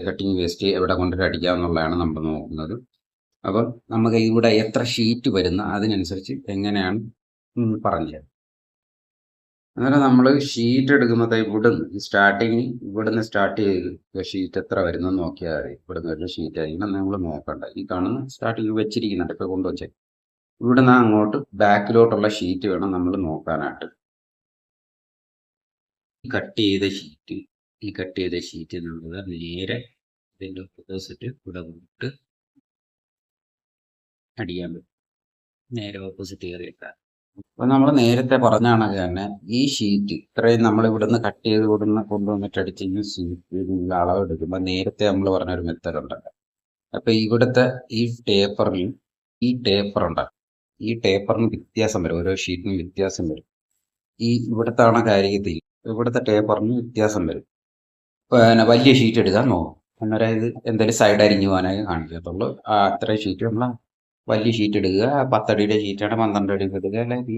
Cutting waste എവിടെ കൊണ്ടിട്ട് അടിക്കാമെന്നുള്ളതാണ് നമ്മൾ നോക്കുന്നത്. അപ്പം നമുക്ക് ഇവിടെ എത്ര ഷീറ്റ് വരുന്ന അതിനനുസരിച്ച് എങ്ങനെയാണ് പറഞ്ഞു തരാം. അങ്ങനെ നമ്മൾ ഷീറ്റ് എടുക്കുമ്പോൾ ഇവിടുന്ന് സ്റ്റാർട്ട് ചെയ്ത് ഷീറ്റ് എത്ര വരുന്നെന്ന് നോക്കിയാൽ മതി. ഇവിടുന്ന് ഒരു ഷീറ്റ് ആയിരിക്കണം നമ്മൾ നോക്കണ്ട. ഈ കാണുന്ന സ്റ്റാർട്ടിങ് വെച്ചിരിക്കുന്നുണ്ട്, ഇപ്പോൾ കൊണ്ടുവച്ചേ. ഇവിടുന്ന് അങ്ങോട്ട് ബാക്കിലോട്ടുള്ള ഷീറ്റ് വേണം നമ്മൾ നോക്കാനായിട്ട്. ഈ കട്ട് ചെയ്ത ഷീറ്റ് എന്നുള്ളത് നേരെ ഇതിൻ്റെ ഓപ്പോസിറ്റ് ഇവിടെ വിട്ട് അടിക്കാൻ പറ്റും. നേരെ ഓപ്പോസിറ്റ് കയറിയിട്ടാൽ അപ്പൊ നമ്മൾ നേരത്തെ പറഞ്ഞ കണക്ക് തന്നെ ഈ ഷീറ്റ് ഇത്രയും നമ്മൾ ഇവിടുന്ന് കട്ട് ചെയ്ത് കൊണ്ടുവന്നിട്ട് അടിച്ച് ഈ ഷീറ്റ് അളവെടുക്കുമ്പോൾ നേരത്തെ നമ്മൾ പറഞ്ഞൊരു മെത്തേഡ് ഉണ്ടല്ലോ. അപ്പൊ ഇവിടുത്തെ ഈ ടേപ്പറിന് ഈ ടേപ്പറിന് വ്യത്യാസം വരും, ഓരോ ഷീറ്റിനും വ്യത്യാസം വരും. ഈ ഇവിടുത്തെ കാര്യത്തിൽ ഇവിടുത്തെ ടേപ്പറിന് വ്യത്യാസം വരും. പിന്നെ വലിയ ഷീറ്റ് എടുക്കാൻ നോക്കും, അന്നേരം ഇത് എന്തെങ്കിലും സൈഡ് അരിഞ്ഞു പോകാനായി കാണിക്കത്തുള്ളൂ. അത്രയും ഷീറ്റ് നമ്മൾ വലിയ ഷീറ്റ് എടുക്കുക. 10 അടിയുടെ ഷീറ്റാണ് 12 അടി എടുക്കുക, അല്ലെങ്കിൽ